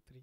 3.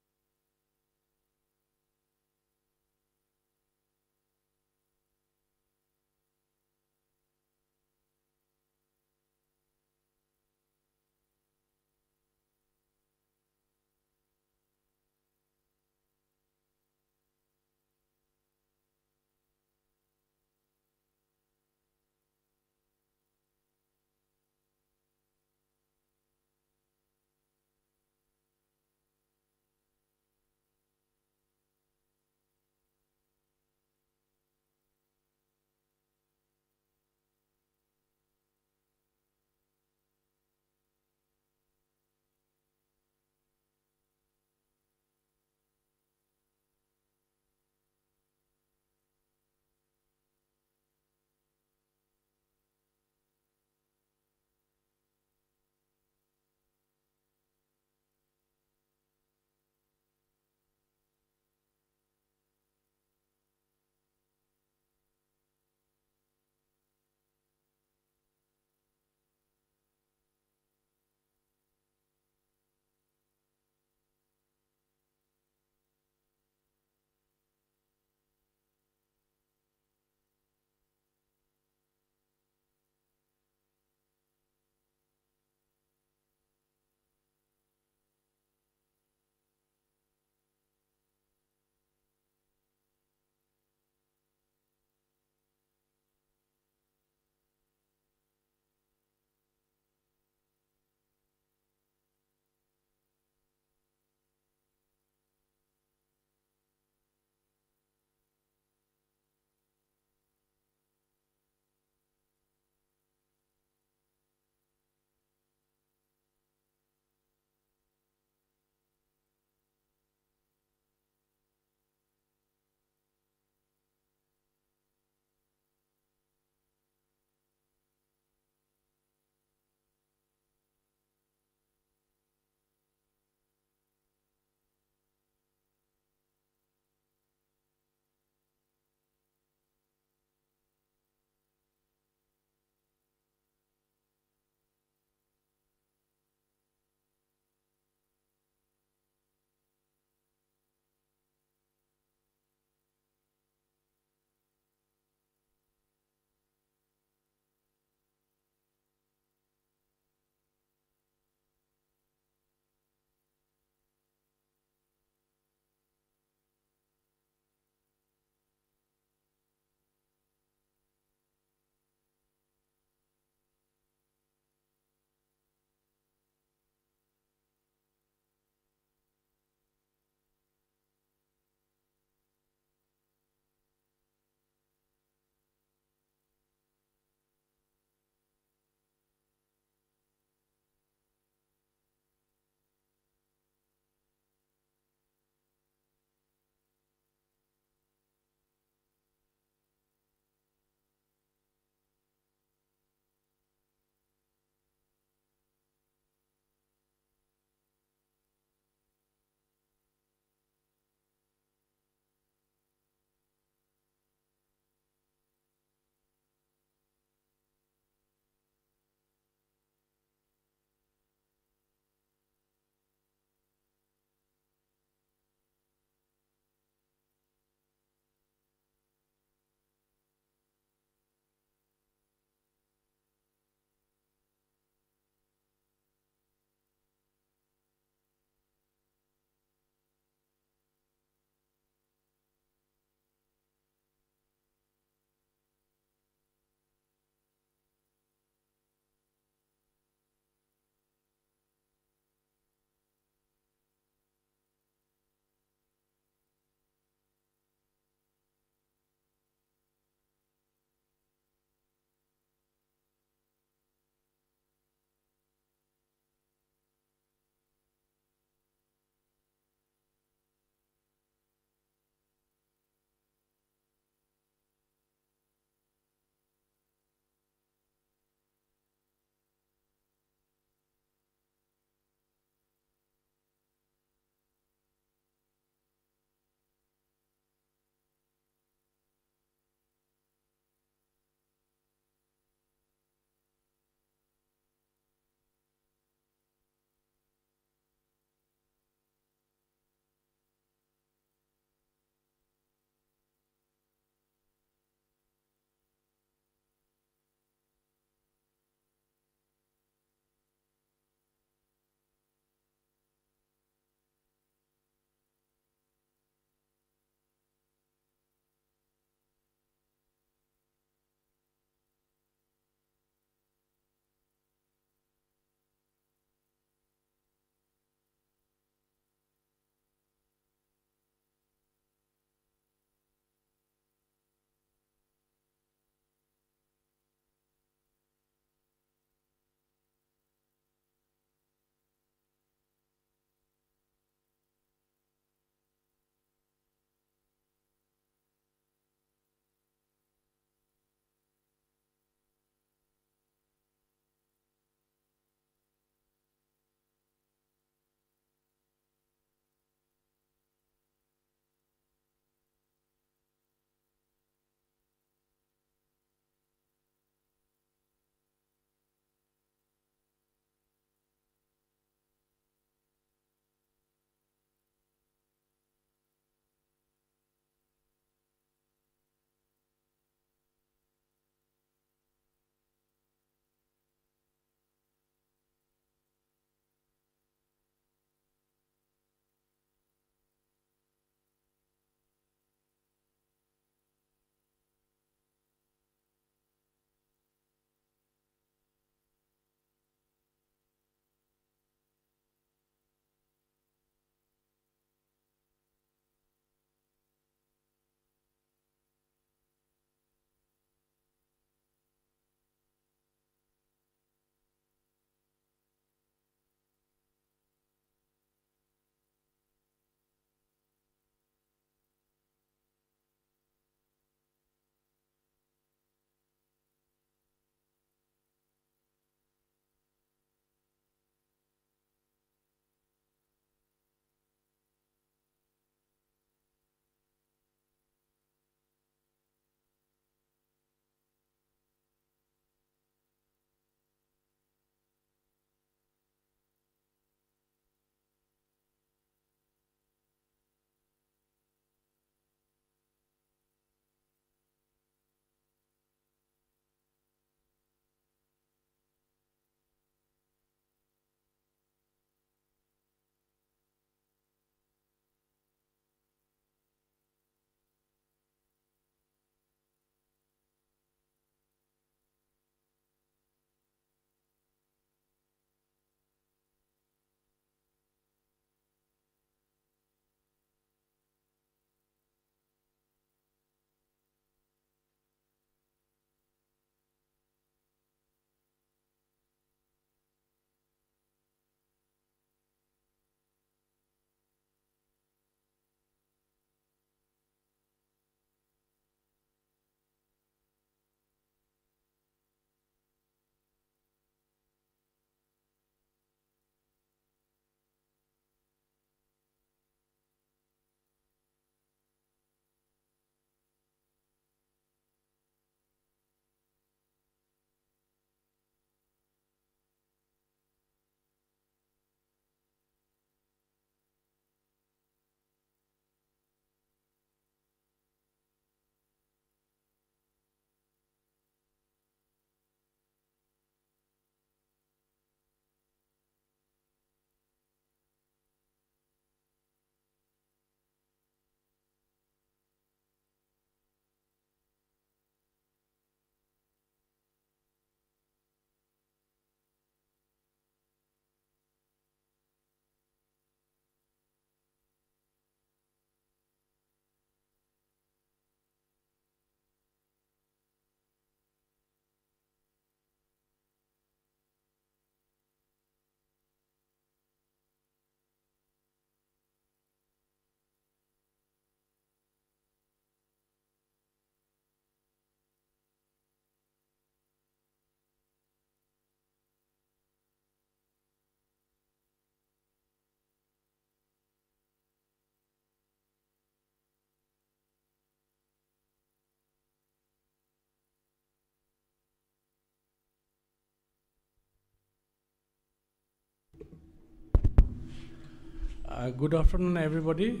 Good afternoon, everybody.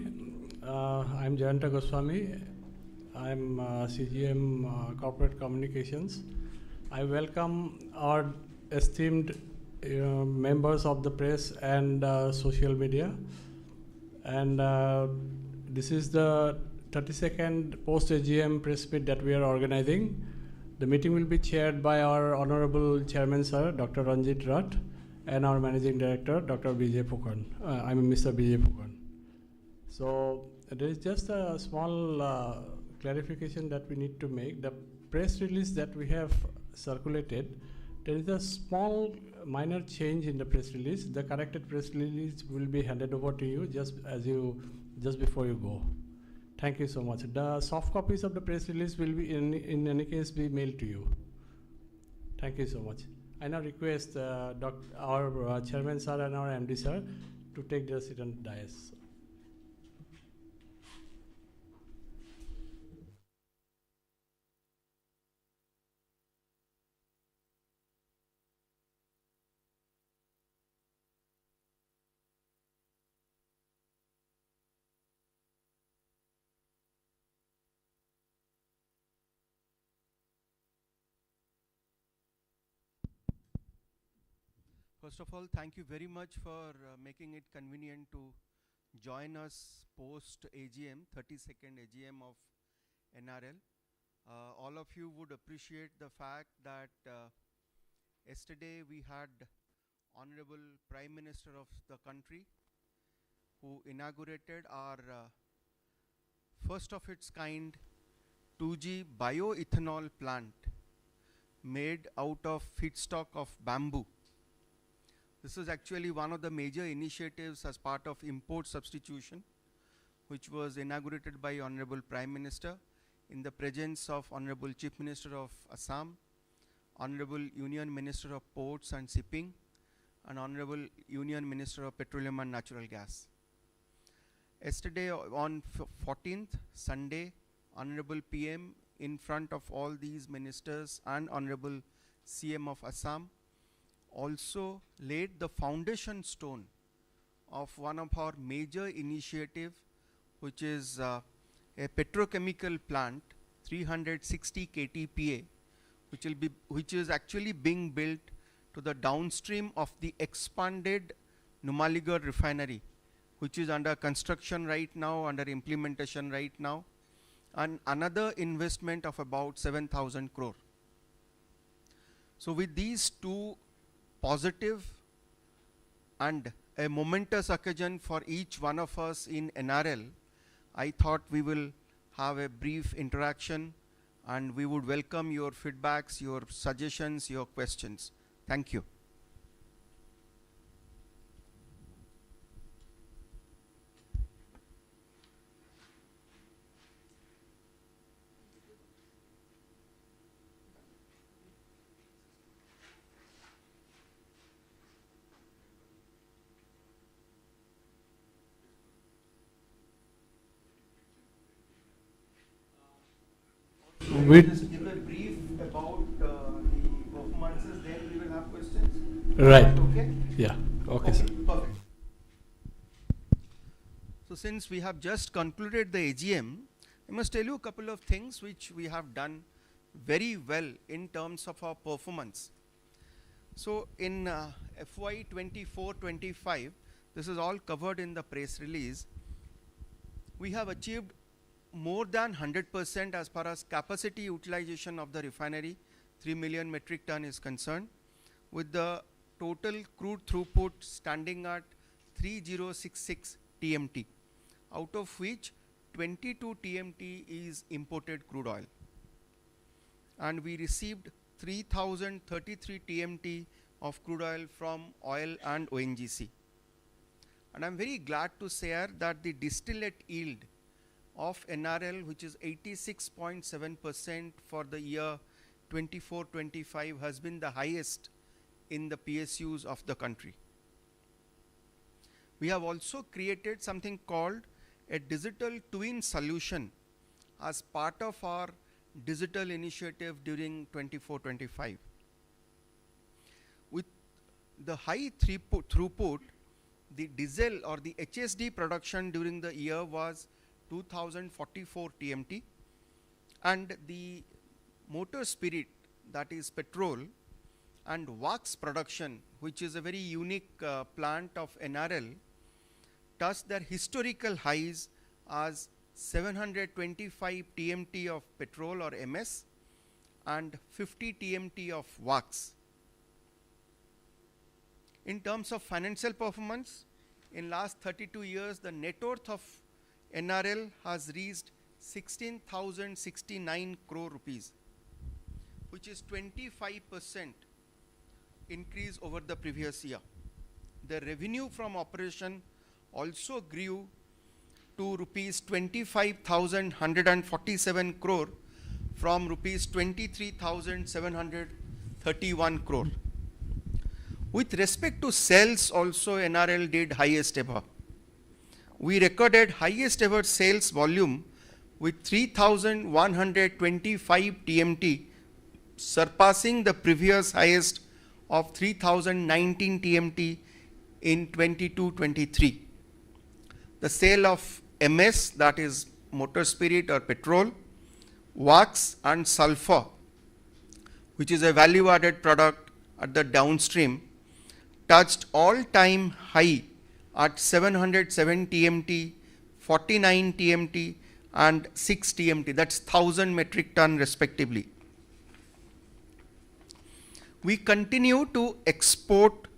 I'm Jayanta Goswami. I'm CGM Corporate Communications. I welcome our esteemed members of the press and social media. And this is the 32nd post-AGM press meet that we are organizing. The meeting will be chaired by our Honorable Chairman, Sir, Dr. Ranjit Rath, and our Managing Director, Dr. Bijay Phukan. Mr. Bijay Phukan. So there is just a small clarification that we need to make. The press release that we have circulated, there is a small minor change in the press release. The corrected press release will be handed over to you just before you go. Thank you so much. The soft copies of the press release will be in any case be mailed to you. Thank you so much. I now request our Chairman Sir and our MD Sir to take their seat on the dais. First of all, thank you very much for making it convenient to join us post AGM, 32nd AGM of NRL. All of you would appreciate the fact that yesterday we had Honorable Prime Minister of the country who inaugurated our first of its kind 2G bioethanol plant made out of feedstock of bamboo. This is actually one of the major initiatives as part of import substitution, which was inaugurated by Honorable Prime Minister in the presence of Honorable Chief Minister of Assam, Honorable Union Minister of Ports and Shipping, and Honorable Union Minister of Petroleum and Natural Gas. Yesterday on 14th, Sunday, Honorable PM in front of all these ministers and Honorable CM of Assam also laid the foundation stone of one of our major initiative, which is a petrochemical plant, 360 KTPA, which is actually being built to the downstream of the expanded Numaligarh refinery, which is under construction right now, under implementation right now, and another investment of about 7,000 crore. So with these two positive and a momentous occasion for each one of us in NRL, I thought we will have a brief interaction and we would welcome your feedbacks, your suggestions, your questions. Thank you. Just give a brief about the performances, then we will have questions. Right. Okay? Yeah. Okay, sir. Perfect. So since we have just concluded the AGM, I must tell you a couple of things which we have done very well in terms of our performance. So in FY 24-25, this is all covered in the press release, we have achieved more than 100% as far as capacity utilization of the refinery, 3 million metric ton is concerned, with the total crude throughput standing at 3066 TMT, out of which 22 TMT is imported crude oil. And we received 3033 TMT of crude oil from oil and ONGC. And I'm very glad to share that the distillate yield of NRL, which is 86.7% for the year 24-25, has been the highest in the PSUs of the country. We have also created something called a digital twin solution as part of our digital initiative during 24-25. With the high throughput, the diesel or the HSD production during the year was 2044 TMT, and the motor spirit, that is petrol, and wax production, which is a very unique plant of NRL, touched their historical highs as 725 TMT of petrol or MS and 50 TMT of wax. In terms of financial performance, in last 32 years, the net worth of NRL has reached 16,069 crore rupees, which is 25% increase over the previous year. The revenue from operation also grew to rupees 25,147 crore from rupees 23,731 crore. With respect to sales also, NRL did highest ever. We recorded highest ever sales volume with 3,125 TMT, surpassing the previous highest of 3,019 TMT in 22-23. The sale of MS, that is motor spirit or petrol, wax and sulfur, which is a value added product at the downstream, touched all-time high at 707 TMT, 49 TMT and 6 TMT, that's 1000 metric ton respectively. We continue to export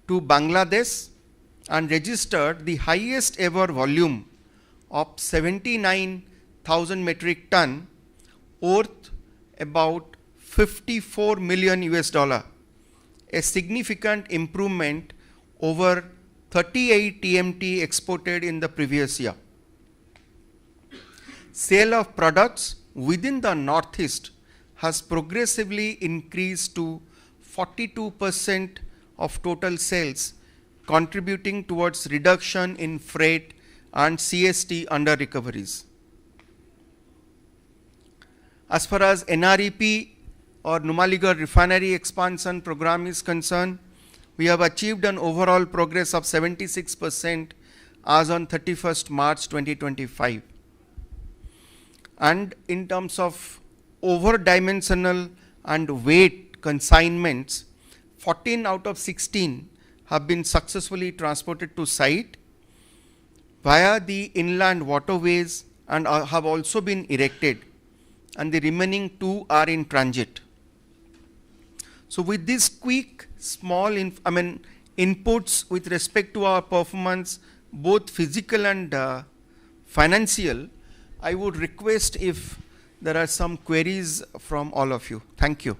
to Bangladesh and registered the highest ever volume of 79,000 metric ton, worth about 54 million US dollar, a significant improvement over 38 TMT exported in the previous year. Sale of products within the Northeast has progressively increased to 42% of total sales, contributing towards reduction in freight and CST under recoveries. As far as NREP or Numaligarh refinery expansion program is concerned, we have achieved an overall progress of 76% as on 31st March 2025. And in terms of over-dimensional and weight consignments, 14 out of 16 have been successfully transported to site via the inland waterways and have also been erected, and the remaining 2 are in transit. So with these quick small inputs with respect to our performance, both physical and financial, I would request if there are some queries from all of you. Thank you.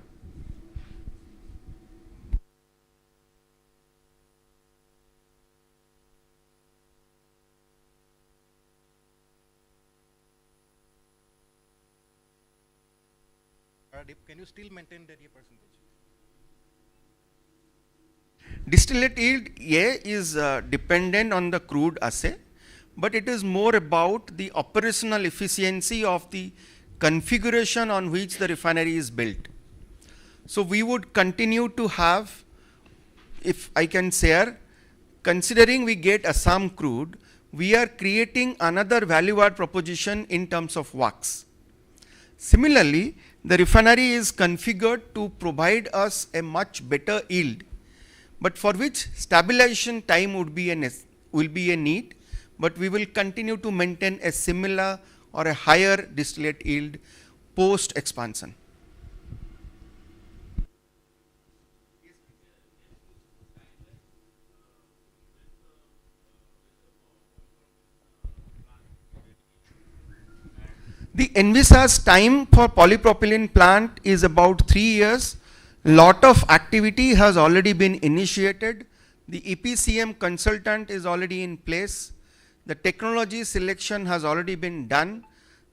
Can you still maintain the percentage? Distillate yield, is dependent on the crude assay, but it is more about the operational efficiency of the configuration on which the refinery is built. So we would continue to have, if I can say, considering we get Assam crude, we are creating another value add proposition in terms of wax. Similarly, the refinery is configured to provide us a much better yield, but for which stabilization time will be a need, but we will continue to maintain a similar or a higher distillate yield post expansion. The envisaged time for polypropylene plant is about 3 years. Lot of activity has already been initiated. The EPCM consultant is already in place. The technology selection has already been done.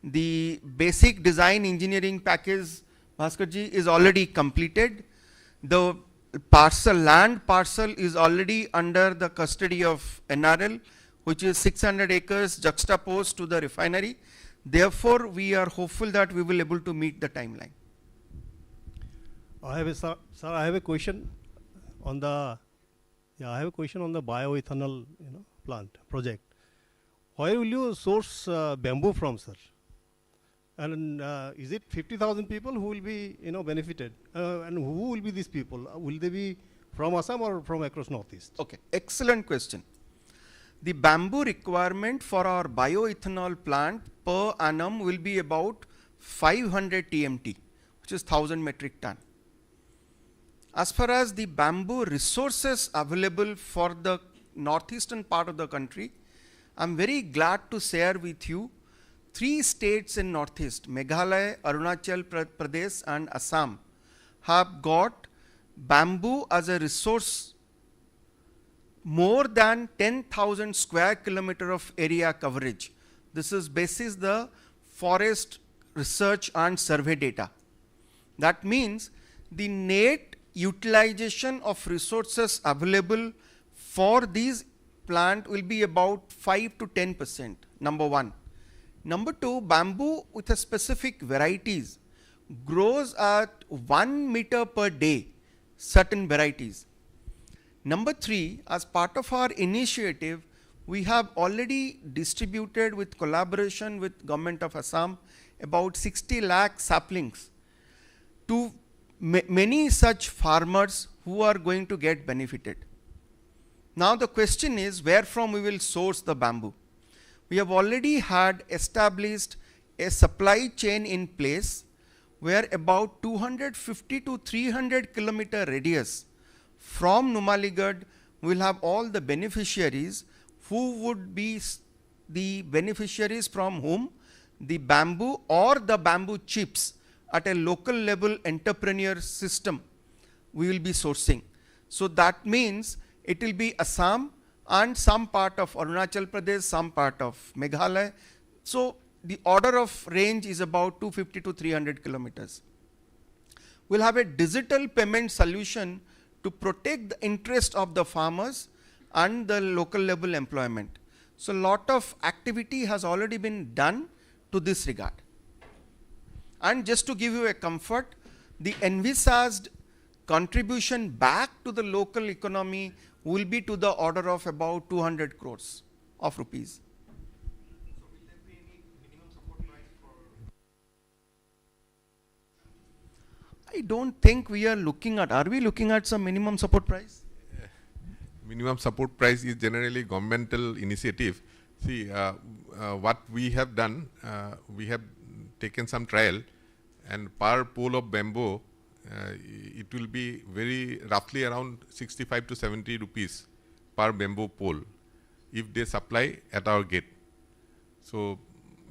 The basic design engineering package, Bhaskarji, is already completed. The land parcel is already under the custody of NRL, which is 600 acres juxtaposed to the refinery. Therefore, we are hopeful that we will be able to meet the timeline. I have a question on the Yeah, I have a question on the bioethanol plant project. Where will you source bamboo from, sir? And is it 50,000 people who will be benefited? And who will be these people? Will they be from Assam or from across Northeast? Okay, excellent question. The bamboo requirement for our bioethanol plant per annum will be about 500 TMT, which is 1000 metric ton. As far as the bamboo resources available for the northeastern part of the country, I'm very glad to share with you 3 states in northeast, Meghalaya, Arunachal Pradesh and Assam, have got bamboo as a resource more than 10,000 square kilometer of area coverage. This is basis the forest research and survey data. That means the net utilization of resources available for these plant will be about 5 to 10%, number one. Number two, bamboo with a specific varieties grows at 1 meter per day, certain varieties. Number three, as part of our initiative, we have already distributed with collaboration with Government of Assam about 60 lakh saplings to many such farmers who are going to get benefited. Now the question is where from we will source the bamboo. We have already had established a supply chain in place where about 250 to 300 kilometer radius from Numaligarh will have all the beneficiaries who would be the beneficiaries from whom the bamboo or the bamboo chips at a local level entrepreneur system we will be sourcing. So that means it will be Assam and some part of Arunachal Pradesh, some part of Meghalaya. So the order of range is about 250 to 300 kilometers. We'll have a digital payment solution to protect the interest of the farmers and the local level employment. So a lot of activity has already been done to this regard. And just to give you a comfort, the envisaged contribution back to the local economy will be to the order of about 200 crores of rupees. So will there be any minimum support price for? I don't think we are looking at, are we looking at some minimum support price? Minimum support price is generally governmental initiative. See, what we have done, we have taken some trial, and per pole of bamboo, it will be very roughly around 65 to 70 rupees per bamboo pole if they supply at our gate. So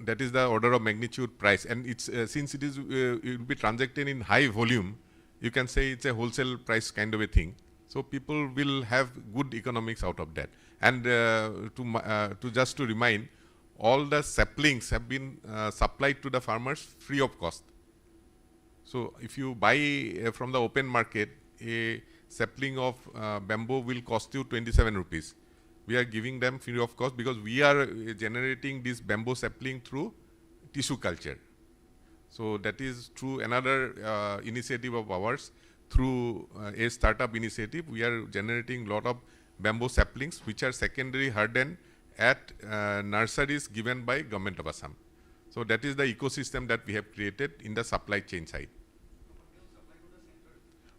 that is the order of magnitude price, and it's since it is it will be transacted in high volume, you can say it's a wholesale price kind of a thing. So people will have good economics out of that. And to just to remind, all the saplings have been supplied to the farmers free of cost. So if you buy from the open market, a sapling of bamboo will cost you 27 rupees. We are giving them free of cost because we are generating this bamboo sapling through tissue culture. So that is through another initiative of ours. Through a startup initiative, we are generating lot of bamboo saplings which are secondary hardened at nurseries given by Government of Assam. So that is the ecosystem that we have created in the supply chain side.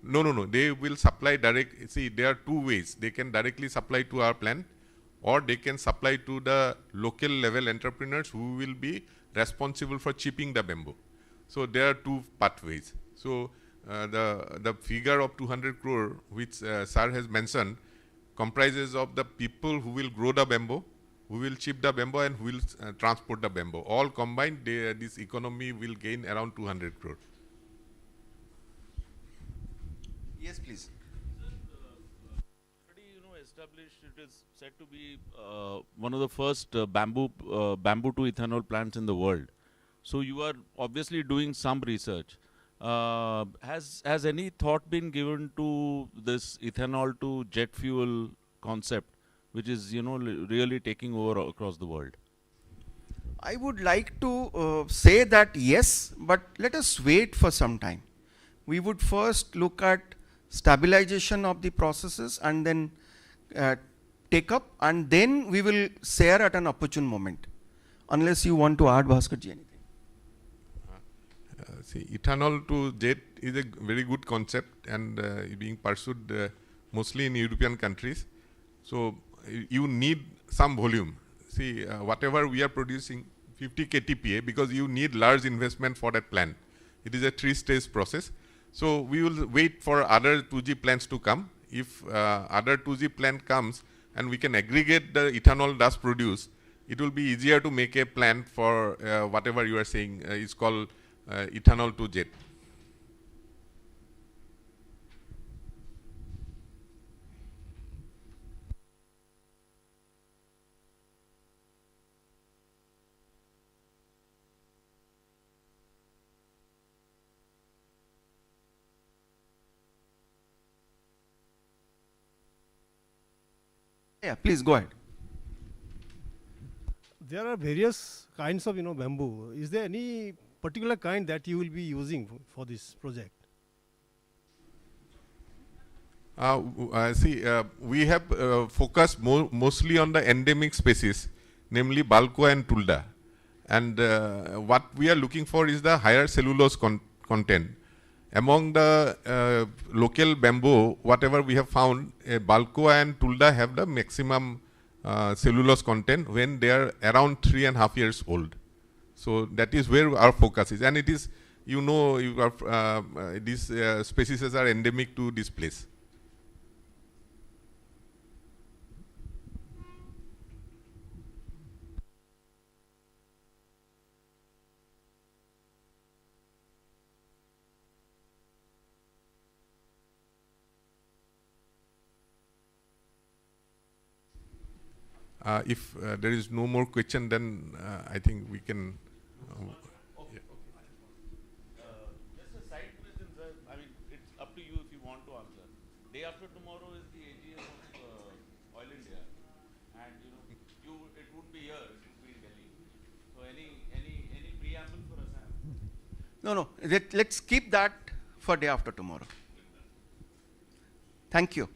No. They will supply direct. See, there are two ways. They can directly supply to our plant, or they can supply to the local level entrepreneurs who will be responsible for chipping the bamboo. So there are two pathways. So the figure of 200 crore which sir has mentioned comprises of the people who will grow the bamboo, who will chip the bamboo, and who will transport the bamboo. All combined, this economy will gain around 200 crore. Yes, please. Already, established. It is said to be one of the first bamboo to ethanol plants in the world. So you are obviously doing some research. Has any thought been given to this ethanol to jet fuel concept, which is really taking over across the world? I would like to say that yes, but let us wait for some time. We would first look at stabilization of the processes and then take up, and then we will share at an opportune moment. Unless you want to add, Bhaskarji, anything. See, ethanol to jet is a very good concept, and being pursued mostly in European countries. So you need some volume. See, whatever we are producing, 50 KTPA, because you need large investment for that plant. It is a 3-stage process. So we will wait for other 2G plants to come. If other 2G plant comes and we can aggregate the ethanol thus produced, it will be easier to make a plant for whatever you are saying is called ethanol to jet. Yeah, please go ahead. There are various kinds of bamboo. Is there any particular kind that you will be using for this project? We have focused mostly on the endemic species, namely Balcoa and Tulda. And what we are looking for is the higher cellulose content. Among the local bamboo, whatever we have found, Balcoa and Tulda have the maximum cellulose content when they are around 3.5 years old. So that is where our focus is. And it is, these species are endemic to this place. If there is no more question, then I think we can. Okay. Just a side question, sir. I mean, it's up to you if you want to answer. Day after tomorrow is the AGM of Oil India, and it would be here, it would be in Delhi. So any preamble for us? No. Let's keep that for day after tomorrow. Thank you.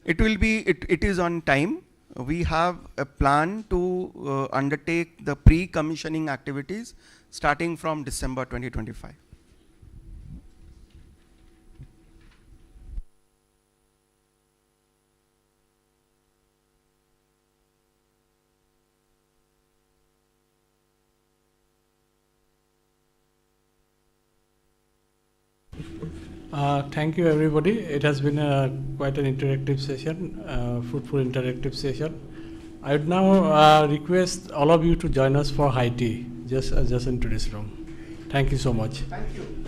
It will be, it is on time. We have a plan to undertake the pre-commissioning activities starting from December 2025. Thank you, everybody. It has been quite an interactive session, fruitful interactive session. I would now request all of you to join us for high tea, just into this room. Thank you so much. Thank you.